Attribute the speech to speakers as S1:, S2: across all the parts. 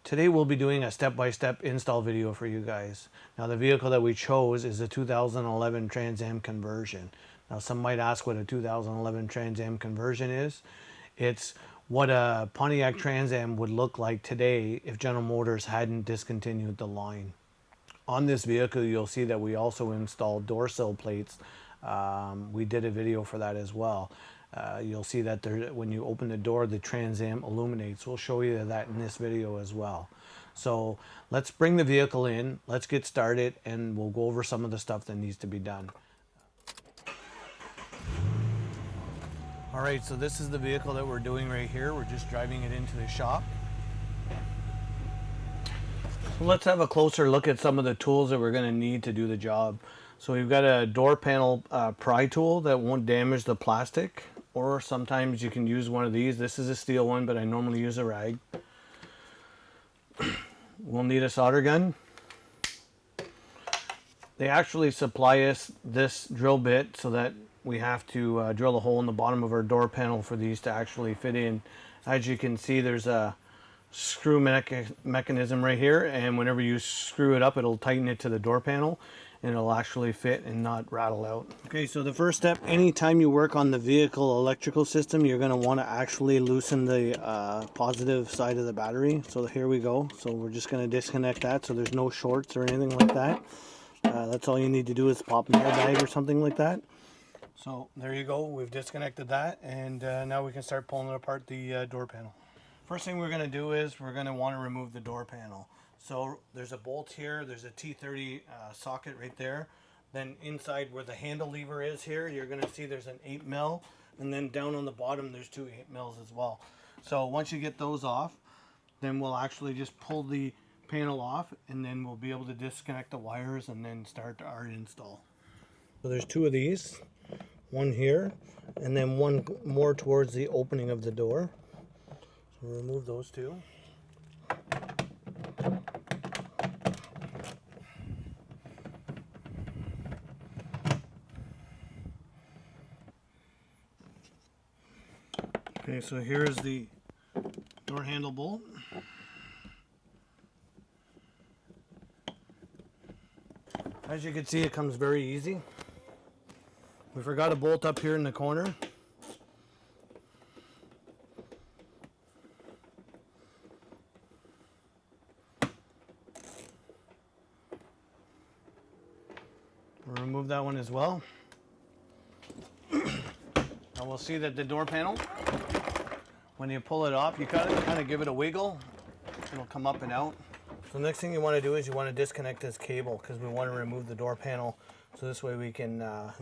S1: Today we'll be doing a step-by-step install video for you guys. Now the vehicle that we chose is a 2011 Trans Am conversion. Now some might ask what a 2011 Trans Am conversion is. It's what a Pontiac Trans Am would look like today if General Motors hadn't discontinued the line. On this vehicle you'll see that we also installed door sill plates. We did a video for that as well. You'll see that there, when you open the door, the Trans Am illuminates. We'll show you that in this video as well. So let's bring the vehicle in, let's get started, and we'll go over some of the stuff that needs to be done. Alright, so this is the vehicle that we're doing right here. We're just driving it into the shop. So let's have a closer look at some of the tools that we're going to need to do the job. So we've got a door panel pry tool that won't damage the plastic, or sometimes you can use one of these. This is a steel one, but I normally use a rag. We'll need a solder gun. They actually supply us this drill bit so that we have to drill a hole in the bottom of our door panel for these to actually fit in. As you can see, there's a screw mechanism right here, and whenever you screw it up, it'll tighten it to the door panel and it'll actually fit and not rattle out. Okay, so the first step, anytime you work on the vehicle electrical system, you're going to want to actually loosen the positive side of the battery. So here we go. So we're just going to disconnect that so there's no shorts or anything like that. That's all you need to do is pop an airbag or something like that. So there you go, we've disconnected that, and now we can start pulling apart the door panel. First thing we're going to do is we're going to want to remove the door panel. So there's a bolt here, there's a T30 socket right there. Then inside where the handle lever is here, you're going to see there's an 8mm, and then down on the bottom there's two 8mm as well. So once you get those off, then we'll actually just pull the panel off, and then we'll be able to disconnect the wires and then start our install. So there's two of these, one here, and then one more towards the opening of the door. So we'll remove those two. Okay, so here's the door handle bolt. As you can see, it comes very easy. We forgot a bolt up here in the corner. We'll remove that one as well. Now we'll see that the door panel, when you pull it off, you kind of give it a wiggle. It'll come up and out. So the next thing you want to do is you want to disconnect this cable, because we want to remove the door panel, so this way we can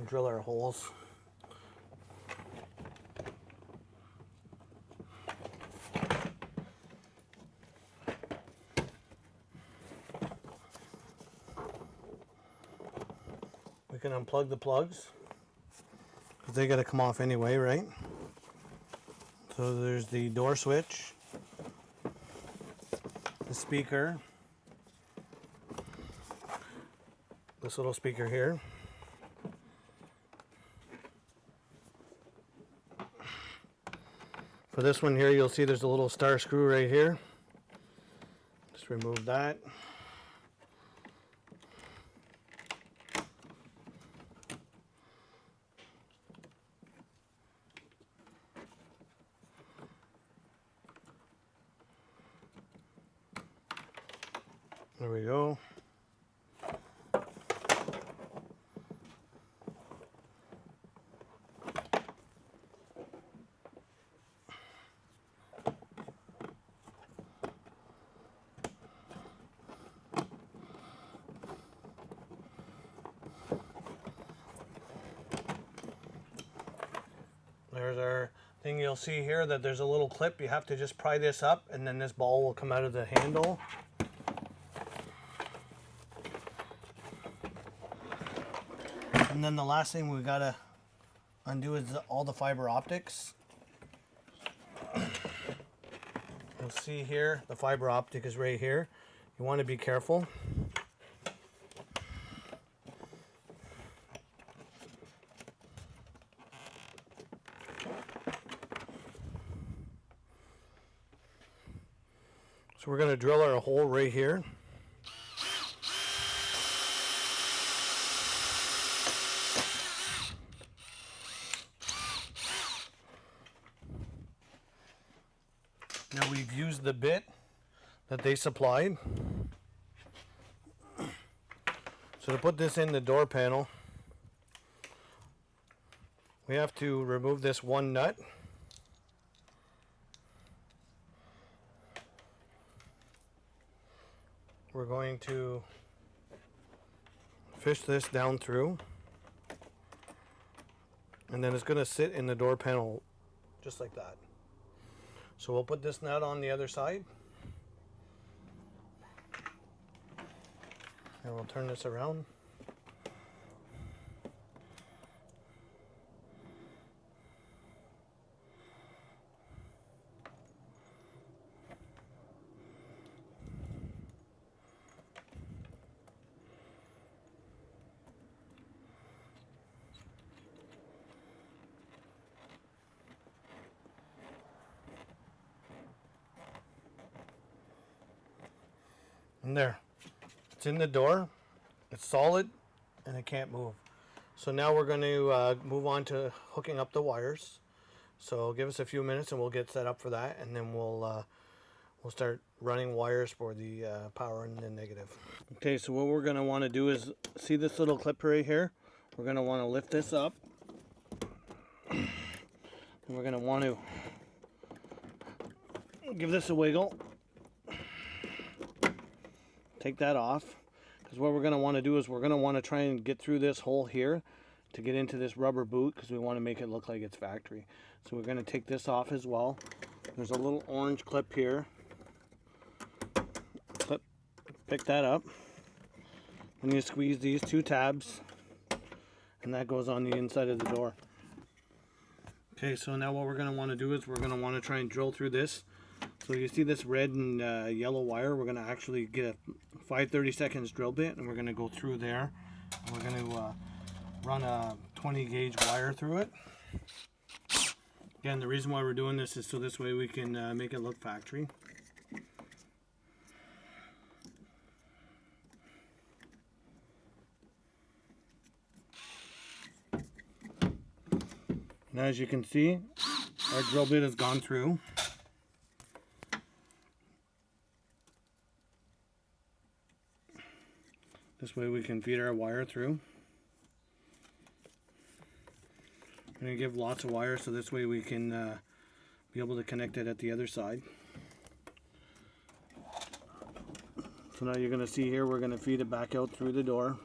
S1: drill our holes. We can unplug the plugs, because they got to come off anyway, right? So there's the door switch, the speaker, this little speaker here, for this one here you'll see there's a little star screw right here. Just remove that. There we go. There's our thing. You'll see here that there's a little clip. You have to just pry this up, and then this ball will come out of the handle. And then the last thing we gotta undo is all the fiber optics. You'll see here, the fiber optic is right here. You want to be careful. So we're going to drill our hole right here. Now we've used the bit that they supplied. So to put this in the door panel, we have to remove this one nut. We're going to fish this down through, and then it's going to sit in the door panel just like that. So we'll put this nut on the other side, and we'll turn this around. And there, it's in the door, it's solid, and it can't move. So now we're going to move on to hooking up the wires. So give us a few minutes and we'll get set up for that, and then we'll start running wires for the power and the negative. Okay, so what we're going to want to do is, see this little clip right here? We're going to want to lift this up, and we're going to want to give this a wiggle. Take that off, because what we're going to want to do is we're going to want to try and get through this hole here to get into this rubber boot, because we want to make it look like it's factory. So we're going to take this off as well. There's a little orange clip here. Pick that up, and you squeeze these two tabs, and that goes on the inside of the door. Okay, so now what we're going to want to do is we're going to want to try and drill through this. So you see this red and yellow wire, we're going to actually get a 5/32 drill bit, and we're going to go through there. And we're going to run a 20 gauge wire through it. Again, the reason why we're doing this is so this way we can make it look factory. And as you can see, our drill bit has gone through. This way we can feed our wire through. I'm going to give lots of wire so this way we can be able to connect it at the other side. So now you're going to see here we're going to feed it back out through the door.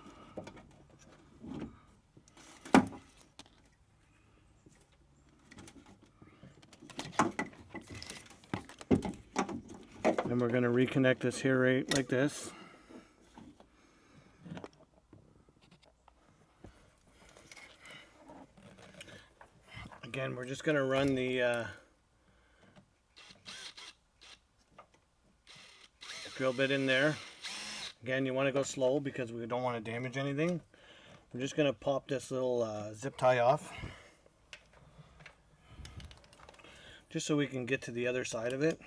S1: And we're going to reconnect this here right like this. Again, we're just going to run the drill bit in there. Again, you want to go slow because we don't want to damage anything. We're just going to pop this little zip tie off, just so we can get to the other side of it.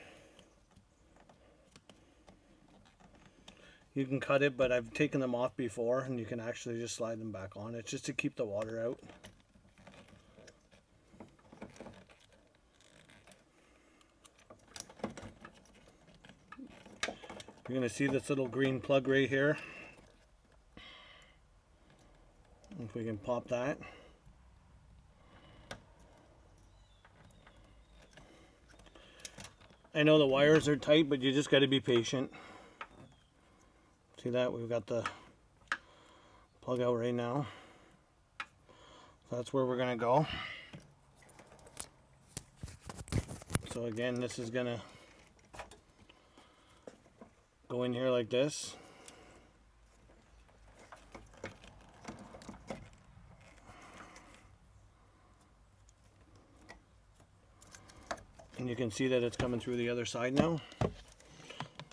S1: You can cut it, but I've taken them off before, and you can actually just slide them back on. It's just to keep the water out. You're going to see this little green plug right here. If we can pop that. I know the wires are tight, but you just got to be patient. See that? We've got the plug out right now. So that's where we're going to go. So again, this is going to go in here like this. And you can see that it's coming through the other side now.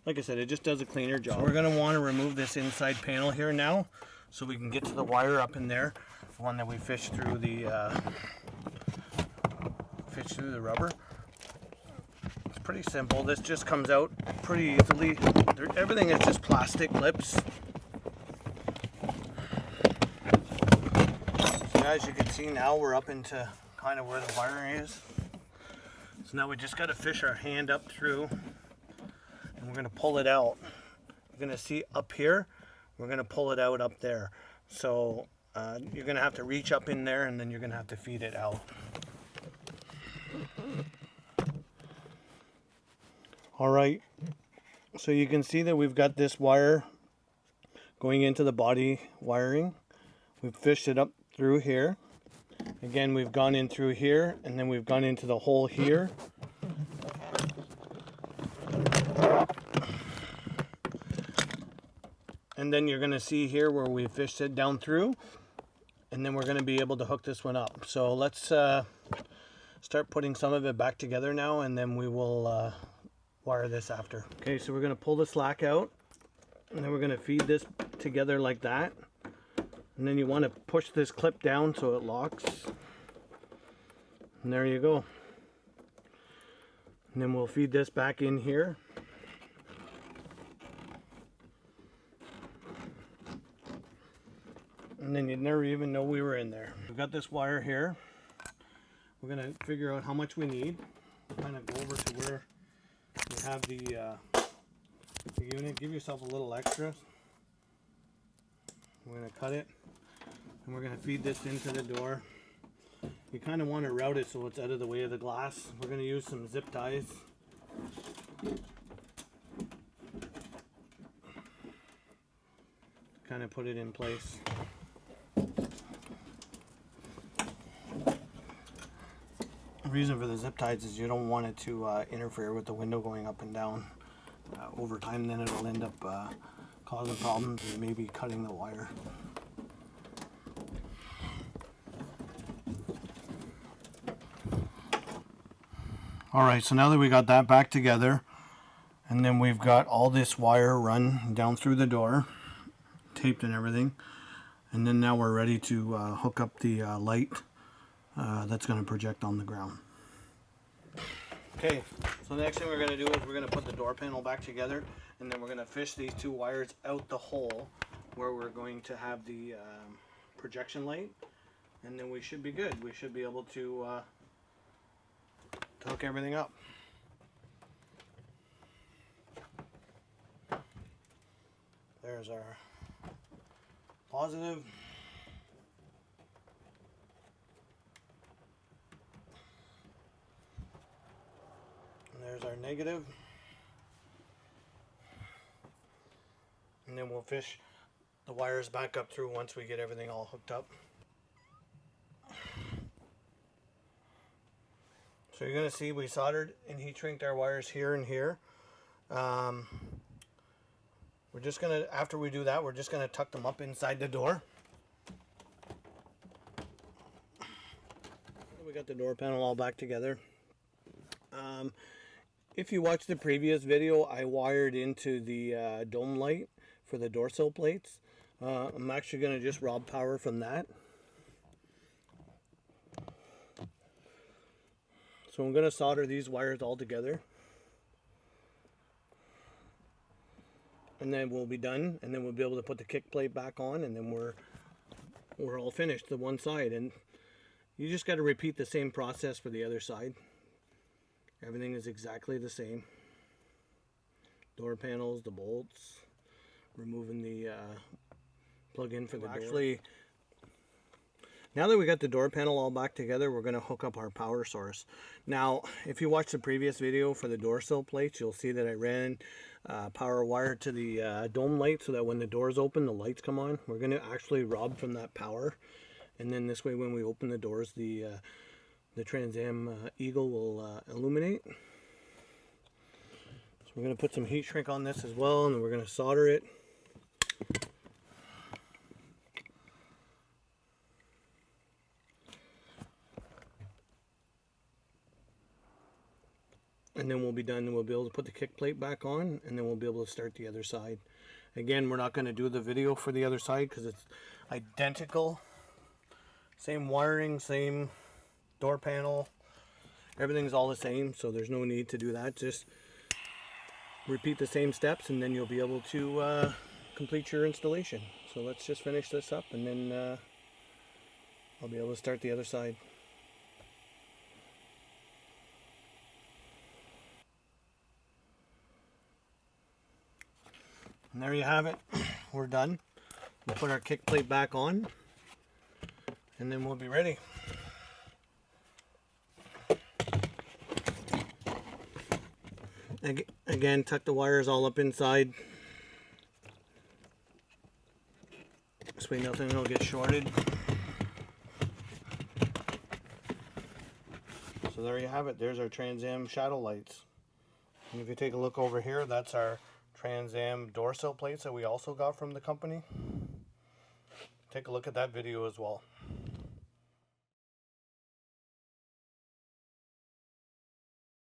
S1: Like I said, it just does a cleaner job. So we're going to want to remove this inside panel here now, so we can get to the wire up in there, the one that we fished through the rubber. It's pretty simple. This just comes out pretty easily. Everything is just plastic clips. So as you can see now, we're up into kind of where the wiring is. So now we just got to fish our hand up through, and we're going to pull it out. You're going to see up here, we're going to pull it out up there. So you're going to have to reach up in there, and then you're going to have to feed it out. All right, so you can see that we've got this wire going into the body wiring. We've fished it up through here. Again, we've gone in through here, and then we've gone into the hole here. And then you're going to see here where we fished it down through, and then we're going to be able to hook this one up. So let's start putting some of it back together now, and then we will wire this after. Okay, so we're going to pull the slack out, and then we're going to feed this together like that. And then you want to push this clip down so it locks. And there you go. And then we'll feed this back in here. And then you'd never even know we were in there. We've got this wire here. We're going to figure out how much we need. Kind of go over to where we have the unit. Give yourself a little extra. We're going to cut it, and we're going to feed this into the door. You kind of want to route it so it's out of the way of the glass. We're going to use some zip ties. Kind of put it in place. The reason for the zip ties is you don't want it to interfere with the window going up and down. Over time, then it'll end up causing problems and maybe cutting the wire. Alright, so now that we got that back together, and then we've got all this wire run down through the door, taped and everything, and then now we're ready to hook up the light that's going to project on the ground. Okay, so the next thing we're going to do is we're going to put the door panel back together, and then we're going to fish these two wires out the hole where we're going to have the projection light, and then we should be good. We should be able to hook everything up. There's our positive. And there's our negative. And then we'll fish the wires back up through once we get everything all hooked up. So you're going to see we soldered and heat shrinked our wires here and here. We're just going to, after we do that, we're just going to tuck them up inside the door. We got the door panel all back together. If you watched the previous video, I wired into the dome light for the door sill plates. I'm actually going to just rob power from that. So I'm going to solder these wires all together. And then we'll be done, and then we'll be able to put the kick plate back on, and then we're all finished to one side. And you just got to repeat the same process for the other side. Everything is exactly the same. Door panels, the bolts, removing the plug-in for the door. Actually, now that we got the door panel all back together, we're going to hook up our power source. Now, if you watched the previous video for the door sill plates, you'll see that I ran power wire to the dome light so that when the doors open, the lights come on. We're going to actually rob from that power, and then this way when we open the doors, the Trans Am Eagle will illuminate. So we're going to put some heat shrink on this as well, and then we're going to solder it. And then we'll be done, and we'll be able to put the kick plate back on, and then we'll be able to start the other side. Again, we're not going to do the video for the other side because it's identical. Same wiring, same door panel. Everything's all the same, so there's no need to do that. Just repeat the same steps and then you'll be able to complete your installation. So let's just finish this up and then I'll be able to start the other side. And there you have it. We're done. We'll put our kick plate back on and then we'll be ready. Again, tuck the wires all up inside. This way nothing will get shorted. So there you have it. There's our Trans Am shadow lights. And if you take a look over here, that's our Trans Am door sill plates that we also got from the company. Take a look at that video as well.